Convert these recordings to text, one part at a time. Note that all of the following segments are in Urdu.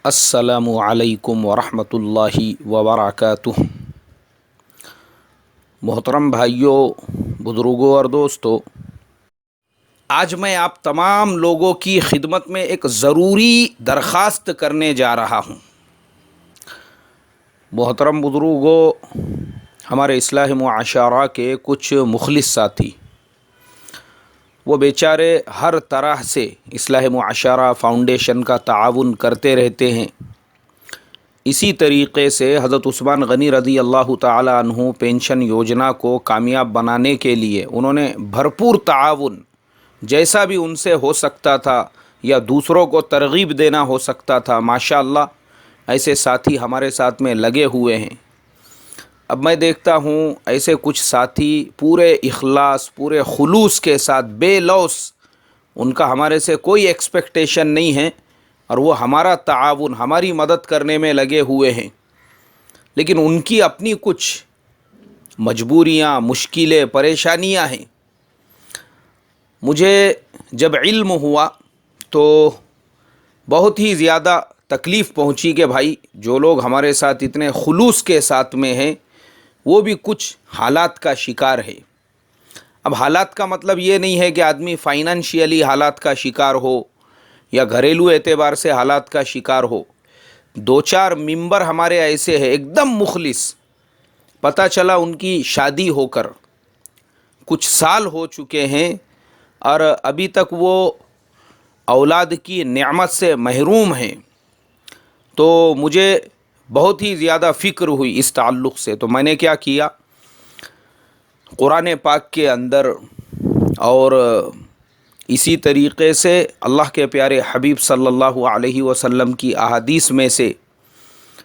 السلام علیکم ورحمۃ اللہ وبرکاتہ۔ محترم بھائیوں، بزرگوں اور دوستوں، آج میں آپ تمام لوگوں کی خدمت میں ایک ضروری درخواست کرنے جا رہا ہوں۔ محترم بزرگوں، ہمارے اصلاح معاشرہ کے کچھ مخلص ساتھی، وہ بیچارے ہر طرح سے اصلاح معاشرہ فاؤنڈیشن کا تعاون کرتے رہتے ہیں۔ اسی طریقے سے حضرت عثمان غنی رضی اللہ تعالی عنہ پینشن یوجنا کو کامیاب بنانے کے لیے انہوں نے بھرپور تعاون جیسا بھی ان سے ہو سکتا تھا یا دوسروں کو ترغیب دینا ہو سکتا تھا، ماشاءاللہ ایسے ساتھی ہمارے ساتھ میں لگے ہوئے ہیں۔ اب میں دیکھتا ہوں ایسے کچھ ساتھی پورے اخلاص، پورے خلوص کے ساتھ بے لوث، ان کا ہمارے سے کوئی ایکسپیکٹیشن نہیں ہے اور وہ ہمارا تعاون، ہماری مدد کرنے میں لگے ہوئے ہیں، لیکن ان کی اپنی کچھ مجبوریاں، مشکلیں، پریشانیاں ہیں۔ مجھے جب علم ہوا تو بہت ہی زیادہ تکلیف پہنچی کہ بھائی جو لوگ ہمارے ساتھ اتنے خلوص کے ساتھ میں ہیں وہ بھی کچھ حالات کا شکار ہے۔ اب حالات کا مطلب یہ نہیں ہے کہ آدمی فائنانشیلی حالات کا شکار ہو یا گھریلو اعتبار سے حالات کا شکار ہو۔ دو چار ممبر ہمارے ایسے ہیں ایک دم مخلص، پتہ چلا ان کی شادی ہو کر کچھ سال ہو چکے ہیں اور ابھی تک وہ اولاد کی نعمت سے محروم ہیں، تو مجھے بہت ہی زیادہ فکر ہوئی اس تعلق سے۔ تو میں نے کیا کیا، قرآن پاک کے اندر اور اسی طریقے سے اللہ کے پیارے حبیب صلی اللہ علیہ وسلم کی احادیث میں سے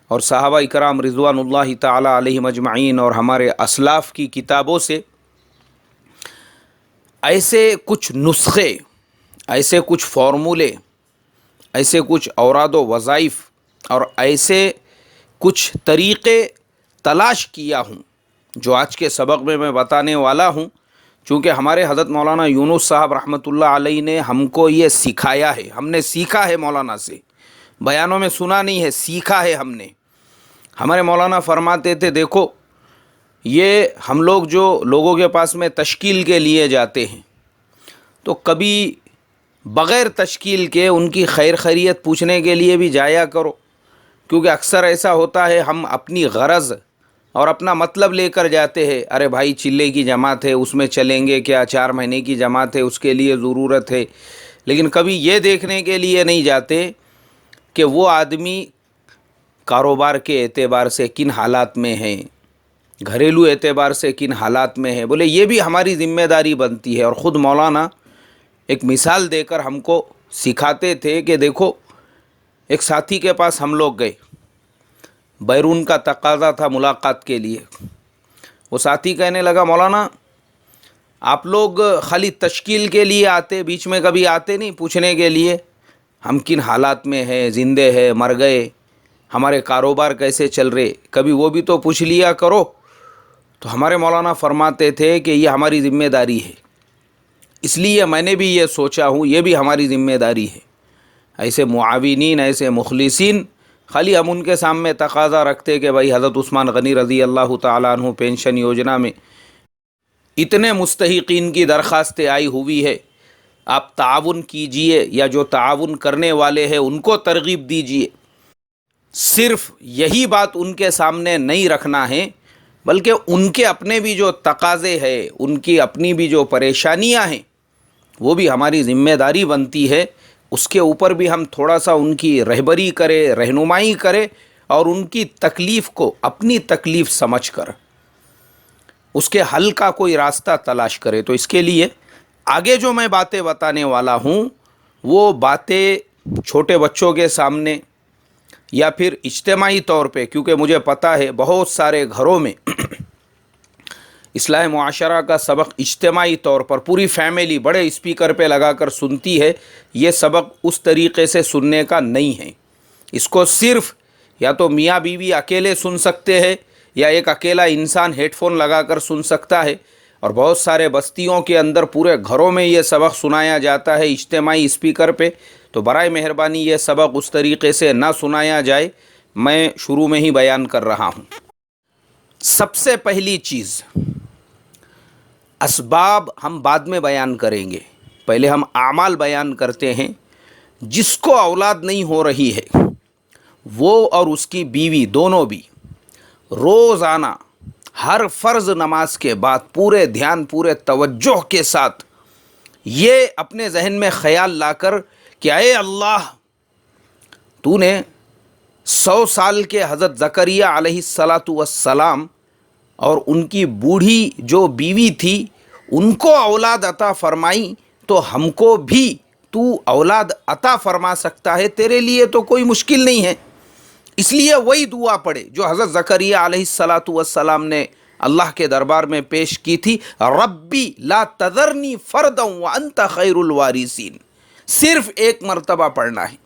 اور صحابہ اکرام رضوان اللہ تعالی علیہم اجمعین اور ہمارے اسلاف کی کتابوں سے ایسے کچھ نسخے، ایسے کچھ فارمولے، ایسے کچھ اوراد و وظائف اور ایسے کچھ طریقے تلاش کیا ہوں جو آج کے سبق میں بتانے والا ہوں۔ چونکہ ہمارے حضرت مولانا یونس صاحب رحمۃ اللہ علیہ نے ہم کو یہ سکھایا ہے، ہم نے سیکھا ہے مولانا سے، بیانوں میں سنا نہیں ہے، سیکھا ہے ہم نے۔ ہمارے مولانا فرماتے تھے دیکھو یہ ہم لوگ جو لوگوں کے پاس میں تشکیل کے لیے جاتے ہیں تو کبھی بغیر تشکیل کے ان کی خیر خیریت پوچھنے کے لیے بھی جایا کرو، کیونکہ اکثر ایسا ہوتا ہے ہم اپنی غرض اور اپنا مطلب لے کر جاتے ہیں، ارے بھائی چلے کی جماعت ہے اس میں چلیں گے کیا، 4 مہینے کی جماعت ہے اس کے لیے ضرورت ہے، لیکن کبھی یہ دیکھنے کے لیے نہیں جاتے کہ وہ آدمی کاروبار کے اعتبار سے کن حالات میں ہیں، گھریلو اعتبار سے کن حالات میں ہے۔ بولے یہ بھی ہماری ذمہ داری بنتی ہے۔ اور خود مولانا ایک مثال دے کر ہم کو سکھاتے تھے کہ دیکھو ایک ساتھی کے پاس ہم لوگ گئے، بیرون کا تقاضا تھا ملاقات کے لیے۔ وہ ساتھی کہنے لگا مولانا آپ لوگ خالی تشکیل کے لیے آتے، بیچ میں کبھی آتے نہیں پوچھنے کے لیے ہم کن حالات میں ہیں، زندے ہیں مر گئے، ہمارے کاروبار کیسے چل رہے، کبھی وہ بھی تو پوچھ لیا کرو۔ تو ہمارے مولانا فرماتے تھے کہ یہ ہماری ذمہ داری ہے، اس لیے میں نے بھی یہ سوچا ہوں یہ بھی ہماری ذمہ داری ہے۔ ایسے معاونین، ایسے مخلصین خالی ہم ان کے سامنے تقاضا رکھتے کہ بھائی حضرت عثمان غنی رضی اللہ تعالیٰ عنہ پینشن یوجنا میں اتنے مستحقین کی درخواستیں آئی ہوئی ہے، آپ تعاون کیجئے یا جو تعاون کرنے والے ہیں ان کو ترغیب دیجئے۔ صرف یہی بات ان کے سامنے نہیں رکھنا ہے، بلکہ ان کے اپنے بھی جو تقاضے ہیں، ان کی اپنی بھی جو پریشانیاں ہیں وہ بھی ہماری ذمہ داری بنتی ہے، اس کے اوپر بھی ہم تھوڑا سا ان کی رہبری کرے، رہنمائی کرے اور ان کی تکلیف کو اپنی تکلیف سمجھ کر اس کے حل کا کوئی راستہ تلاش کرے۔ تو اس کے لیے آگے جو میں باتیں بتانے والا ہوں وہ باتیں چھوٹے بچوں کے سامنے یا پھر اجتماعی طور پہ، کیونکہ مجھے پتہ ہے بہت سارے گھروں میں اصلاح معاشرہ کا سبق اجتماعی طور پر پوری فیملی بڑے اسپیکر پہ لگا کر سنتی ہے، یہ سبق اس طریقے سے سننے کا نہیں ہے۔ اس کو صرف یا تو میاں بیوی اکیلے سن سکتے ہیں یا ایک اکیلا انسان ہیڈ فون لگا کر سن سکتا ہے، اور بہت سارے بستیوں کے اندر پورے گھروں میں یہ سبق سنایا جاتا ہے اجتماعی اسپیکر پہ، تو برائے مہربانی یہ سبق اس طریقے سے نہ سنایا جائے، میں شروع میں ہی بیان کر رہا ہوں۔ سب سے پہلی چیز، اسباب ہم بعد میں بیان کریں گے، پہلے ہم اعمال بیان کرتے ہیں۔ جس کو اولاد نہیں ہو رہی ہے وہ اور اس کی بیوی دونوں بھی روزانہ ہر فرض نماز کے بعد پورے دھیان، پورے توجہ کے ساتھ یہ اپنے ذہن میں خیال لا کر کہ اے اللہ، تو نے 100 سال کے حضرت زکریہ علیہ السلام اور ان کی بوڑھی جو بیوی تھی ان کو اولاد عطا فرمائی، تو ہم کو بھی تو اولاد عطا فرما سکتا ہے، تیرے لیے تو کوئی مشکل نہیں ہے۔ اس لیے وہی دعا پڑھے جو حضرت زکریہ علیہ السلام نے اللہ کے دربار میں پیش کی تھی، ربی لا تذرنی فردا وانت خیر الوارثین۔ صرف ایک مرتبہ پڑھنا ہے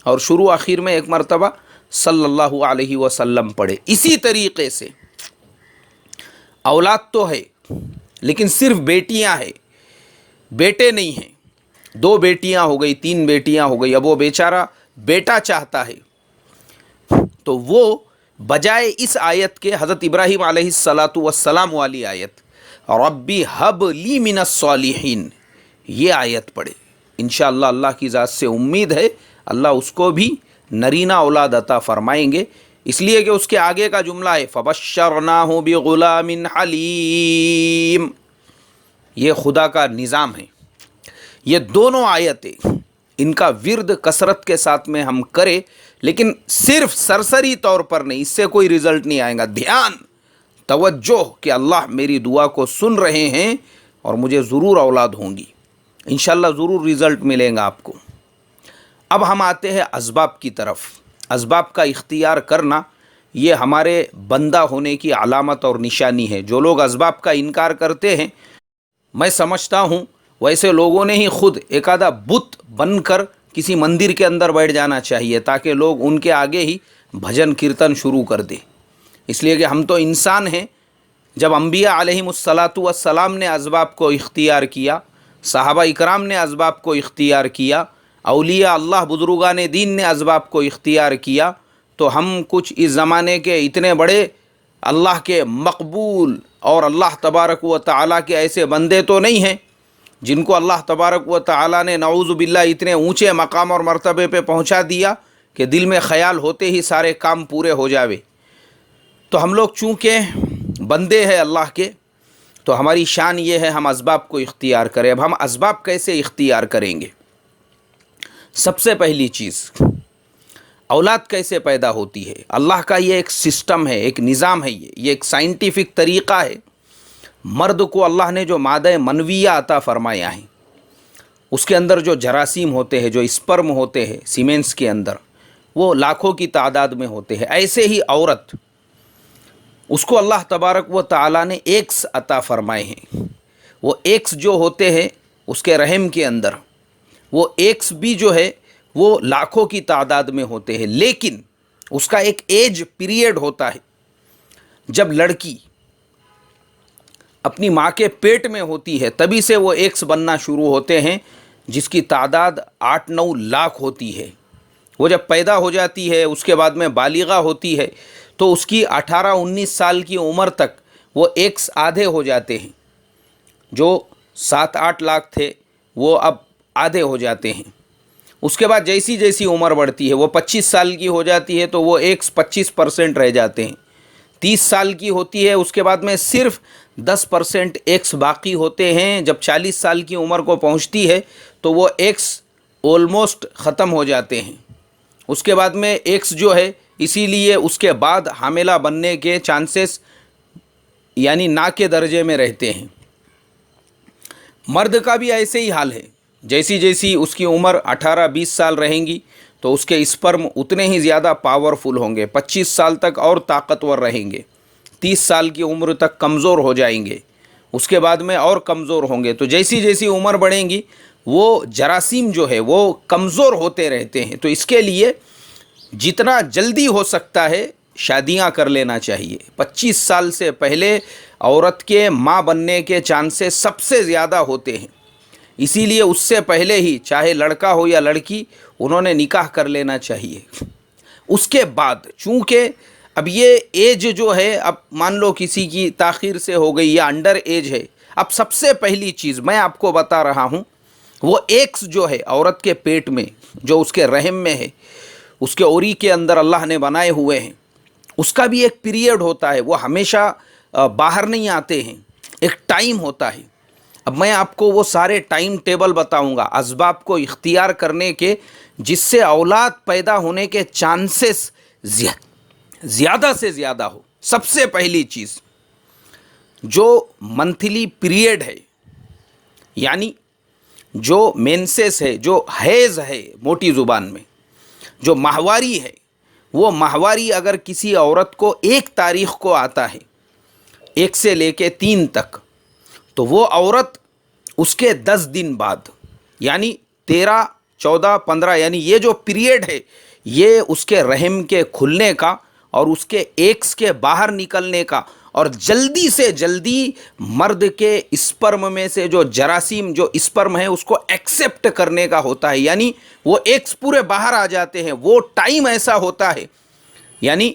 اور شروع آخر میں ایک مرتبہ صلی اللہ علیہ وسلم پڑھے۔ اسی طریقے سے اولاد تو ہے لیکن صرف بیٹیاں ہیں، بیٹے نہیں ہیں۔ 2 بیٹیاں ہو گئی، 3 بیٹیاں ہو گئی، اب وہ بیچارہ بیٹا چاہتا ہے، تو وہ بجائے اس آیت کے حضرت ابراہیم علیہ السلام والی آیت ربی حب لی من الصالحین، یہ آیت پڑھے۔ انشاءاللہ اللہ کی ذات سے امید ہے اللہ اس کو بھی نرینہ اولاد عطا فرمائیں گے، اس لیے کہ اس کے آگے کا جملہ ہے فبشرناہ بغلام حلیم۔ یہ خدا کا نظام ہے۔ یہ دونوں آیتیں ان کا ورد کثرت کے ساتھ میں ہم کریں، لیکن صرف سرسری طور پر نہیں، اس سے کوئی رزلٹ نہیں آئے گا۔ دھیان، توجہ کہ اللہ میری دعا کو سن رہے ہیں اور مجھے ضرور اولاد ہوں گی، انشاءاللہ ضرور رزلٹ ملیں گا آپ کو۔ اب ہم آتے ہیں اسباب کی طرف۔ اسباب کا اختیار کرنا یہ ہمارے بندہ ہونے کی علامت اور نشانی ہے۔ جو لوگ اسباب کا انکار کرتے ہیں، میں سمجھتا ہوں ویسے لوگوں نے ہی خود ایک آدھا بت بن کر کسی مندر کے اندر بیٹھ جانا چاہیے تاکہ لوگ ان کے آگے ہی بھجن کیرتن شروع کر دیں، اس لیے کہ ہم تو انسان ہیں۔ جب انبیاء علیہم السلام نے اسباب کو اختیار کیا، صحابہ اکرام نے اسباب کو اختیار کیا، اولیاء اللہ بزرگان دین نے اسباب کو اختیار کیا، تو ہم کچھ اس زمانے کے اتنے بڑے اللہ کے مقبول اور اللہ تبارک و تعالیٰ کے ایسے بندے تو نہیں ہیں جن کو اللہ تبارک و تعالیٰ نے نعوذ باللہ اتنے اونچے مقام اور مرتبے پہ پہنچا دیا کہ دل میں خیال ہوتے ہی سارے کام پورے ہو جاوے۔ تو ہم لوگ چونکہ بندے ہیں اللہ کے، تو ہماری شان یہ ہے ہم اسباب کو اختیار کریں۔ اب ہم اسباب کیسے اختیار کریں گے؟ سب سے پہلی چیز، اولاد کیسے پیدا ہوتی ہے؟ اللہ کا یہ ایک سسٹم ہے، ایک نظام ہے، یہ ایک سائنٹیفک طریقہ ہے۔ مرد کو اللہ نے جو مادہ منویہ عطا فرمایا ہے، اس کے اندر جو جراثیم ہوتے ہیں، جو اسپرم ہوتے ہیں سیمنس کے اندر، وہ لاکھوں کی تعداد میں ہوتے ہیں۔ ایسے ہی عورت، اس کو اللہ تبارک و تعالیٰ نے ایکس عطا فرمائے ہیں۔ وہ ایکس جو ہوتے ہیں اس کے رحم کے اندر، وہ ایکس بھی جو ہے وہ لاکھوں کی تعداد میں ہوتے ہیں، لیکن اس کا ایک ایج پیریڈ ہوتا ہے۔ جب لڑکی اپنی ماں کے پیٹ میں ہوتی ہے تبھی سے وہ ایکس بننا شروع ہوتے ہیں، جس کی تعداد 8-9 لاکھ ہوتی ہے۔ وہ جب پیدا ہو جاتی ہے، اس کے بعد میں بالغہ ہوتی ہے، تو اس کی 18-19 سال کی عمر تک وہ ایکس آدھے ہو جاتے ہیں۔ جو 7-8 لاکھ تھے وہ اب آدھے ہو جاتے ہیں۔ اس کے بعد جیسی جیسی عمر بڑھتی ہے، وہ 25 سال کی ہو جاتی ہے تو وہ ایکس 25% رہ جاتے ہیں۔ 30 سال کی ہوتی ہے، اس کے بعد میں صرف 10% ایکس باقی ہوتے ہیں۔ جب 40 سال کی عمر کو پہنچتی ہے تو وہ ایکس آلموسٹ ختم ہو جاتے ہیں۔ اس کے بعد میں ایکس جو ہے، اسی لیے اس کے بعد حاملہ بننے کے چانسز یعنی نہ کے درجے میں رہتے ہیں۔ مرد کا بھی ایسے ہی حال ہے، جیسی جیسی اس کی عمر 18-20 سال رہیں گی تو اس کے اسپرم اتنے ہی زیادہ پاورفل ہوں گے، 25 سال تک اور طاقتور رہیں گے، 30 سال کی عمر تک کمزور ہو جائیں گے، اس کے بعد میں اور کمزور ہوں گے۔ تو جیسی جیسی عمر بڑھیں گی وہ جراثیم جو ہے وہ کمزور ہوتے رہتے ہیں۔ تو اس کے لیے جتنا جلدی ہو سکتا ہے شادیاں کر لینا چاہیے۔ 25 سال سے پہلے عورت کے ماں بننے کے چانسز سب سے زیادہ ہوتے ہیں، اسی لیے اس سے پہلے ہی چاہے لڑکا ہو یا لڑکی انہوں نے نکاح کر لینا چاہیے۔ اس کے بعد چونکہ اب یہ ایج جو ہے، اب مان لو کسی کی تاخیر سے ہو گئی یا انڈر ایج ہے، اب سب سے پہلی چیز میں آپ کو بتا رہا ہوں، وہ ایکس جو ہے عورت کے پیٹ میں، جو اس کے رحم میں ہے، اس کے اوری کے اندر اللہ نے بنائے ہوئے ہیں، اس کا بھی ایک پیریڈ ہوتا ہے، وہ ہمیشہ باہر نہیں آتے ہیں، ایک ٹائم ہوتا ہے۔ اب میں آپ کو وہ سارے ٹائم ٹیبل بتاؤں گا اسباب کو اختیار کرنے کے، جس سے اولاد پیدا ہونے کے چانسز زیادہ سے زیادہ ہو۔ سب سے پہلی چیز جو منتھلی پیریڈ ہے، یعنی جو مینسس ہے، جو حیض ہے موٹی زبان میں، جو ماہواری ہے، وہ ماہواری اگر کسی عورت کو 1 تاریخ کو آتا ہے، 1 سے لے کے 3 تک، تو وہ عورت اس کے 10 دن بعد یعنی 13، 14، 15 یعنی یہ جو پیریڈ ہے، یہ اس کے رحم کے کھلنے کا اور اس کے ایکس کے باہر نکلنے کا، اور جلدی سے جلدی مرد کے اسپرم میں سے جو جراثیم، جو اسپرم ہے، اس کو ایکسیپٹ کرنے کا ہوتا ہے، یعنی وہ ایکس پورے باہر آ جاتے ہیں۔ وہ ٹائم ایسا ہوتا ہے، یعنی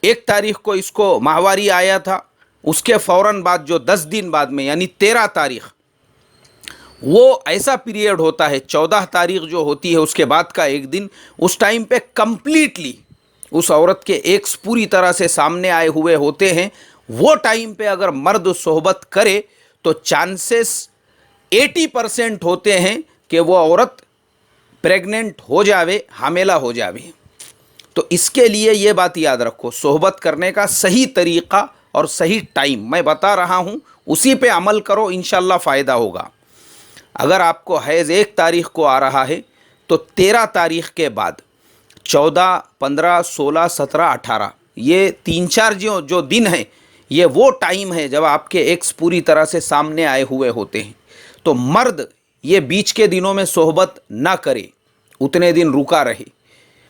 1 تاریخ کو اس کو ماہواری آیا تھا، اس کے فوراً بعد جو 10 دن بعد میں یعنی 13 تاریخ، وہ ایسا پیریڈ ہوتا ہے۔ 14 تاریخ جو ہوتی ہے اس کے بعد کا 1 دن، اس ٹائم پہ کمپلیٹلی اس عورت کے ایکس پوری طرح سے سامنے آئے ہوئے ہوتے ہیں۔ وہ ٹائم پہ اگر مرد صحبت کرے تو چانسز 80% ہوتے ہیں کہ وہ عورت پریگننٹ ہو جاوے، حاملہ ہو جاوے۔ تو اس کے لیے یہ بات یاد رکھو، صحبت کرنے کا صحیح طریقہ اور صحیح ٹائم میں بتا رہا ہوں، اسی پہ عمل کرو، انشاءاللہ فائدہ ہوگا۔ اگر آپ کو حیض 1 تاریخ کو آ رہا ہے تو 13 تاریخ کے بعد 14، 15، 16، 17، 18 یہ 3-4 جو دن ہیں، یہ وہ ٹائم ہے جب آپ کے ایکس پوری طرح سے سامنے آئے ہوئے ہوتے ہیں۔ تو مرد یہ بیچ کے دنوں میں صحبت نہ کرے، اتنے دن رکا رہے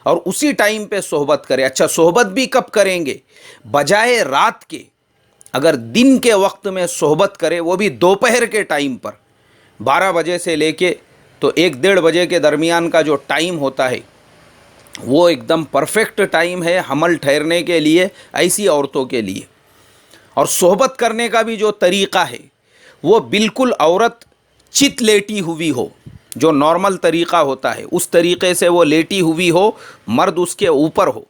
اور اسی ٹائم پہ صحبت کرے۔ اچھا، صحبت بھی کب کریں گے؟ بجائے رات کے اگر دن کے وقت میں صحبت کرے، وہ بھی دوپہر کے ٹائم پر 12 بجے سے لے کے تو 1-1:30 بجے کے درمیان کا جو ٹائم ہوتا ہے، وہ ایک دم پرفیکٹ ٹائم ہے حمل ٹھہرنے کے لیے، ایسی عورتوں کے لیے۔ اور صحبت کرنے کا بھی جو طریقہ ہے، وہ بالکل عورت چت لیٹی ہوئی ہو، جو نارمل طریقہ ہوتا ہے اس طریقے سے وہ لیٹی ہوئی ہو، مرد اس کے اوپر ہو۔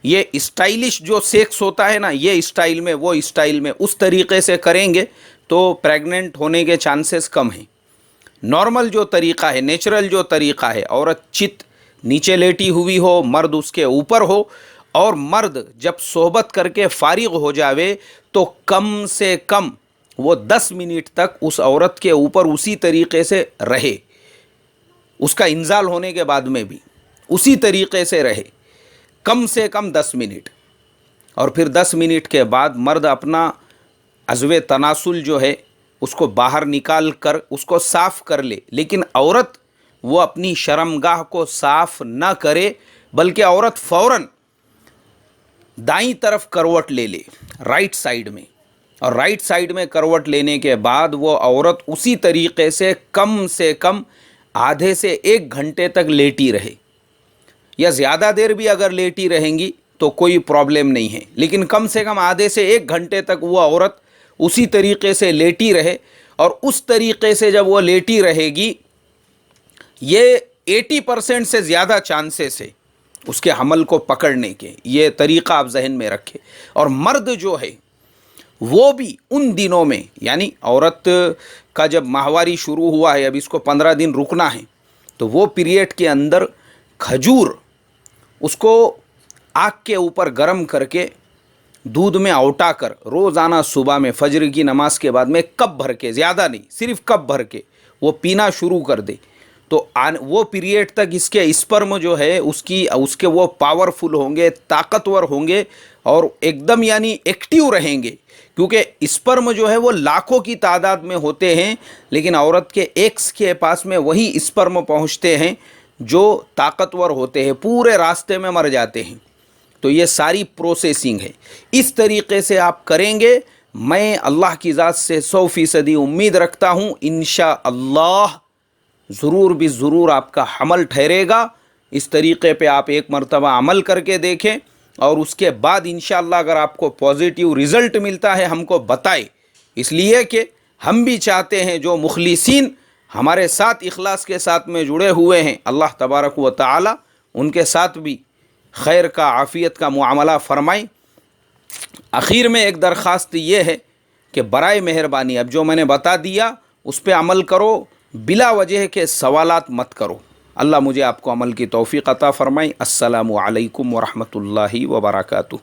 یہ اسٹائلش جو سیکس ہوتا ہے نا، یہ اسٹائل میں، وہ اسٹائل میں، اس طریقے سے کریں گے تو پریگننٹ ہونے کے چانسز کم ہیں۔ نارمل جو طریقہ ہے، نیچرل جو طریقہ ہے، عورت چت نیچے لیٹی ہوئی ہو، مرد اس کے اوپر ہو، اور مرد جب صحبت کر کے فارغ ہو جاوے تو کم سے کم وہ 10 منٹ تک اس عورت کے اوپر اسی طریقے سے رہے، اس کا انزال ہونے کے بعد میں بھی اسی طریقے سے رہے، کم سے کم 10 منٹ۔ اور پھر 10 منٹ کے بعد مرد اپنا عضو تناسل جو ہے اس کو باہر نکال کر اس کو صاف کر لے، لیکن عورت وہ اپنی شرمگاہ کو صاف نہ کرے، بلکہ عورت فوراً دائیں طرف کروٹ لے لے، رائٹ سائیڈ میں، اور رائٹ سائیڈ میں کروٹ لینے کے بعد وہ عورت اسی طریقے سے کم آدھے سے 1 گھنٹے تک لیٹی رہے، یا زیادہ دیر بھی اگر لیٹی رہیں گی تو کوئی پرابلم نہیں ہے، لیکن کم سے کم آدھے سے 1 گھنٹے تک وہ عورت اسی طریقے سے لیٹی رہے۔ اور اس طریقے سے جب وہ لیٹی رہے گی، یہ 80% سے زیادہ چانسز ہے اس کے حمل کو پکڑنے کے۔ یہ طریقہ آپ ذہن میں رکھیں۔ اور مرد جو ہے وہ بھی ان دنوں میں، یعنی عورت کا جب ماہواری شروع ہوا ہے، اب اس کو 15 دن رکنا ہے، تو وہ پیریڈ کے اندر کھجور اس کو آگ کے اوپر گرم کر کے دودھ میں اوٹا کر روزانہ صبح میں فجر کی نماز کے بعد میں کپ بھر کے، زیادہ نہیں، صرف کپ بھر کے وہ پینا شروع کر دے، تو وہ پیریڈ تک اس کے اسپرم جو ہے اس کے وہ پاورفل ہوں گے، طاقتور ہوں گے، اور ایک دم یعنی ایکٹیو رہیں گے، کیونکہ اسپرم جو ہے وہ لاکھوں کی تعداد میں ہوتے ہیں، لیکن عورت کے ایکس کے پاس میں وہی اسپرم پہنچتے ہیں جو طاقتور ہوتے ہیں، پورے راستے میں مر جاتے ہیں۔ تو یہ ساری پروسیسنگ ہے، اس طریقے سے آپ کریں گے میں اللہ کی ذات سے 100% امید رکھتا ہوں انشاءاللہ ضرور بھی ضرور آپ کا عمل ٹھہرے گا۔ اس طریقے پہ آپ ایک مرتبہ عمل کر کے دیکھیں، اور اس کے بعد انشاءاللہ اگر آپ کو پازیٹیو رزلٹ ملتا ہے ہم کو بتائے، اس لیے کہ ہم بھی چاہتے ہیں جو مخلصین ہمارے ساتھ اخلاص کے ساتھ میں جڑے ہوئے ہیں، اللہ تبارک و تعالی ان کے ساتھ بھی خیر کا، عافیت کا معاملہ فرمائیں۔ آخر میں ایک درخواست یہ ہے کہ برائے مہربانی اب جو میں نے بتا دیا اس پہ عمل کرو، بلا وجہ کے سوالات مت کرو۔ اللہ مجھے آپ کو عمل کی توفیق عطا فرمائے۔ السلام علیکم ورحمۃ اللہ وبرکاتہ۔